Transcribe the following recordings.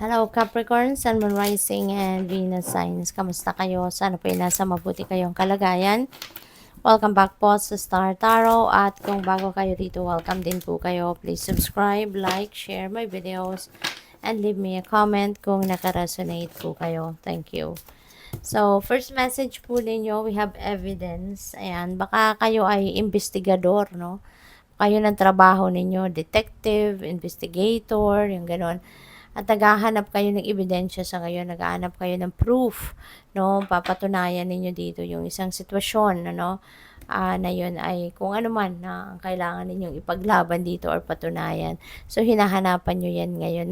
Hello Capricorn, Sun, Moon, Rising, and Venus signs. Kamusta kayo? Sana po ay nasa mabuti kayong kalagayan. Welcome back po sa Star Tarot. At kung bago kayo dito, welcome din po kayo. Please subscribe, like, share my videos, and leave me a comment kung nakaresonate po kayo. Thank you. So, first message po ninyo, we have evidence. Ayan, baka kayo ay investigador, no? Kayo ng trabaho ninyo, detective, investigator, yung ganon. At naghahanap kayo ng ebidensya sa ngayon, naghahanap kayo ng proof, no? Papatunayan ninyo dito yung isang sitwasyon, ano? Na yun ay kung ano man na ang kailangan ninyong ipaglaban dito or patunayan. So, hinahanapan nyo yan ngayon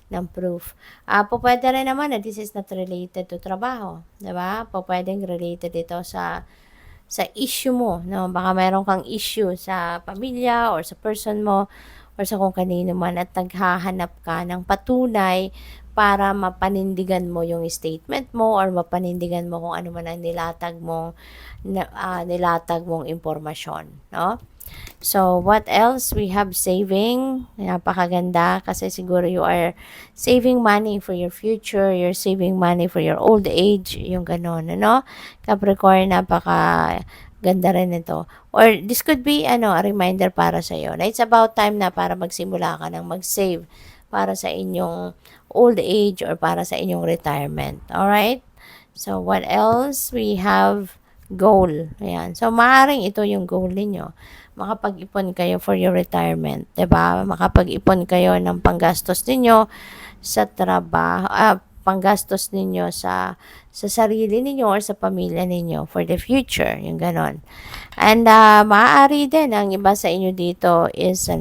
ng proof. Pwede rin naman na this is not related to trabaho. Diba? Pwedeng related ito sa issue mo, no? Baka meron kang issue sa pamilya or sa person mo or sa kung kanino man at naghahanap ka ng patunay para mapanindigan mo yung statement mo or mapanindigan mo kung ano man ang nilatag mong impormasyon, no? So, what else? We have saving. Napakaganda kasi siguro you are saving money for your future. You're saving money for your old age. Yung ganon, ano? Capricorn, napaka ganda rin ito. Or this could be a reminder para sa iyo na it's about time na para magsimula ka ng mag-save para sa inyong old age or para sa inyong retirement. Alright? So, what else? We have goal. Ayan. So, maaaring ito yung goal ninyo. Makapag-ipon kayo for your retirement. 'Di ba? Makapag-ipon kayo ng panggastos ninyo sa trabaho, panggastos ninyo sa sarili ninyo or sa pamilya ninyo for the future. Yung ganon. And, maaari din, ang iba sa inyo dito is,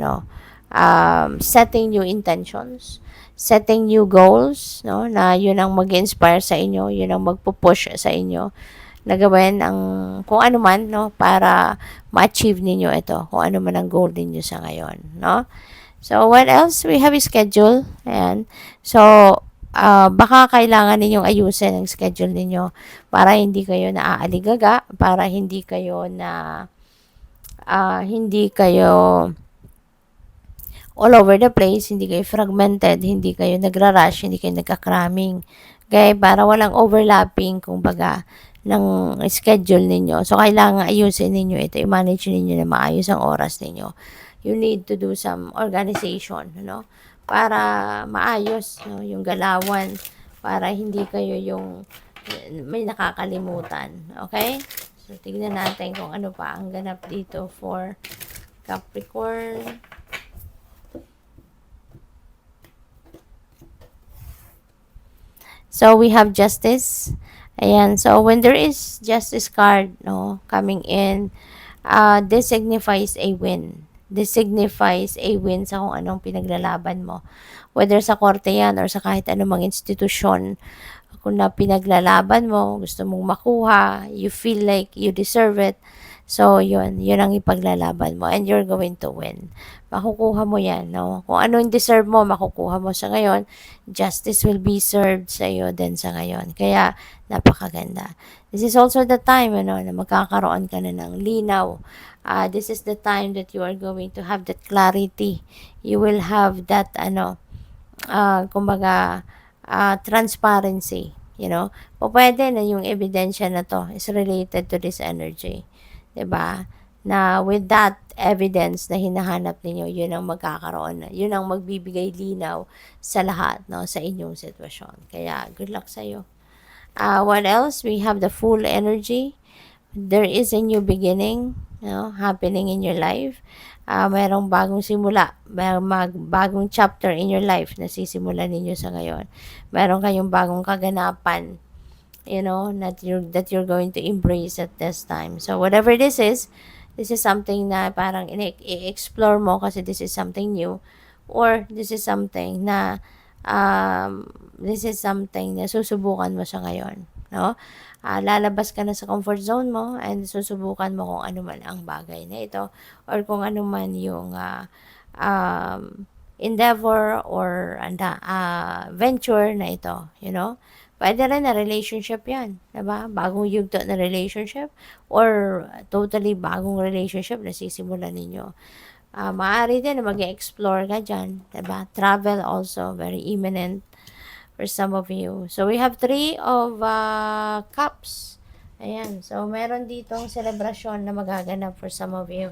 setting new intentions, setting new goals, no, na yun ang mag-inspire sa inyo, yun ang magpo-push sa inyo na gawin ang kung ano man, no, para ma-achieve ninyo ito, kung ano man ang goal ninyo sa ngayon, no. So, what else? We have a schedule. Ayan. So, baka kailangan ninyong ayusin ang schedule ninyo para hindi kayo naaaligaga, para hindi kayo all over the place, hindi kayo fragmented, hindi kayo nagra-rush, hindi kayo nagka-cramming. Okay, para walang overlapping, kumbaga, ng schedule ninyo. So, kailangan ayusin ninyo ito, i-manage ninyo na maayos ang oras ninyo. You need to do some organization, no? Para maayos, no, yung galawan, para hindi kayo yung may nakakalimutan. Okay? So, tignan natin kung ano pa ang ganap dito for Capricorn. So, we have justice. Ayan. So, when there is justice card, no, coming in, this signifies a win. This signifies a win sa kung anong pinaglalaban mo. Whether sa korte yan or sa kahit anumang institusyon, kung na pinaglalaban mo, gusto mong makuha, you feel like you deserve it, so yun ang ipaglalaban mo and you're going to win. Makukuha mo yan, no? Kung ano yung deserve mo, makukuha mo sa ngayon. Justice will be served sa iyo din sa ngayon. Kaya, napakaganda. This is also the time, na magkakaroon ka na ng linaw. This is the time that you are going to have that clarity. You will have that, kumbaga, transparency. Pwede na yung ebidensya na to is related to this energy. 'Di ba? Na with that evidence na hinahanap ninyo, yun ang magkakaroon na. Yun ang magbibigay linaw sa lahat, no, sa inyong sitwasyon. Kaya, good luck sa iyo. What else? We have the full energy. There is a new beginning, happening in your life. Mayroong bagong simula, bagong chapter in your life na sisimulan ninyo sa ngayon. Meron kayong bagong kaganapan, that you're going to embrace at this time. So, whatever this is something na parang i-explore mo kasi this is something new, or this is something na susubukan mo sa ngayon, no? Lalabas ka na sa comfort zone mo and susubukan mo kung ano man ang bagay na ito or kung ano man yung endeavor or venture na ito, Pwede rin na relationship yan, diba? Bagong yugto na relationship or totally bagong relationship na sisimulan ninyo. Maaari din na mag-explore ka dyan, diba? Travel also, very imminent. for some of you. So, we have 3 of cups. Ayan. So, meron ditong celebration na magaganap for some of you.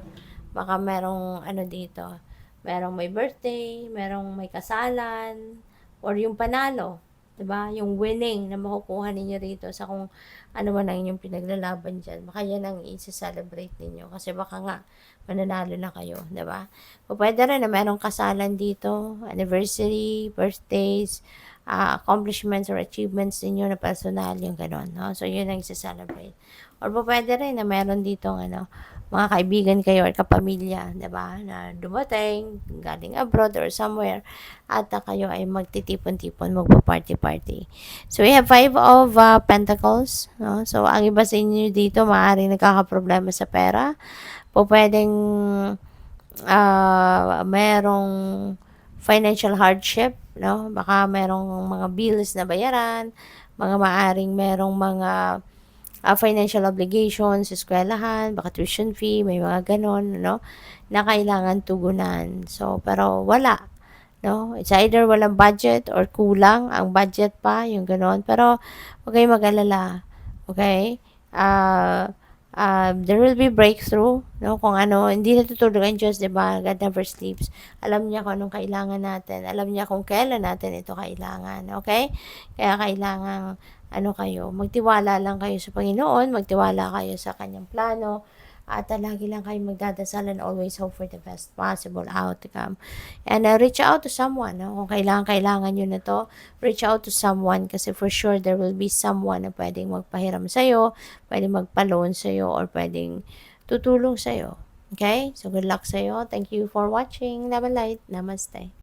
Baka merong ano dito, merong may birthday, merong may kasalan, or yung panalo, 'di ba? Yung winning na makukuha ninyo rito sa kung ano man ang inyong pinaglalaban diyan. Baka yan ang i-celebrate ninyo kasi baka nga mananalo na kayo, 'di ba? O pwede rin na merong kasalan dito, anniversary, birthdays, accomplishments or achievements ninyo na personal, yung gano'n, no? So, yun ang i-celebrate. Or pwede rin na meron ditong ano, mga kaibigan kayo or kapamilya, 'di ba? Na dumating galing abroad or somewhere at kayo ay magtitipon-tipon, magpa-party-party. So we have 5 of Pentacles, no? So ang iba sa inyo dito maaaring nagkakaproblema sa pera. Po pwedeng merong financial hardship, no? Baka merong mga bills na bayaran, mga maaring merong mga financial obligations, eskwelahan, baka tuition fee, may mga ganon, no, na kailangan tugunan. So, pero wala, no? It's either walang budget or kulang ang budget pa, yung ganon. Pero, huwag kayong mag-alala, okay? There will be breakthrough, no? Kung ano, hindi natutulog ang Diyos, di ba? God never sleeps. Alam niya kung anong kailangan natin. Alam niya kung kailan natin ito kailangan, okay? Kaya kailangan ano kayo, magtiwala lang kayo sa Panginoon, magtiwala kayo sa kanyang plano, at lagi lang kayo magdadasal and always hope for the best possible outcome. And reach out to someone, no? Kung kailangan nyo na to, reach out to someone kasi for sure there will be someone na pwedeng magpahiram sa'yo, pwedeng magpa-loan sa'yo, or pwedeng tutulong sa'yo. Okay? So, good luck sa'yo. Thank you for watching. Love and light. Namaste.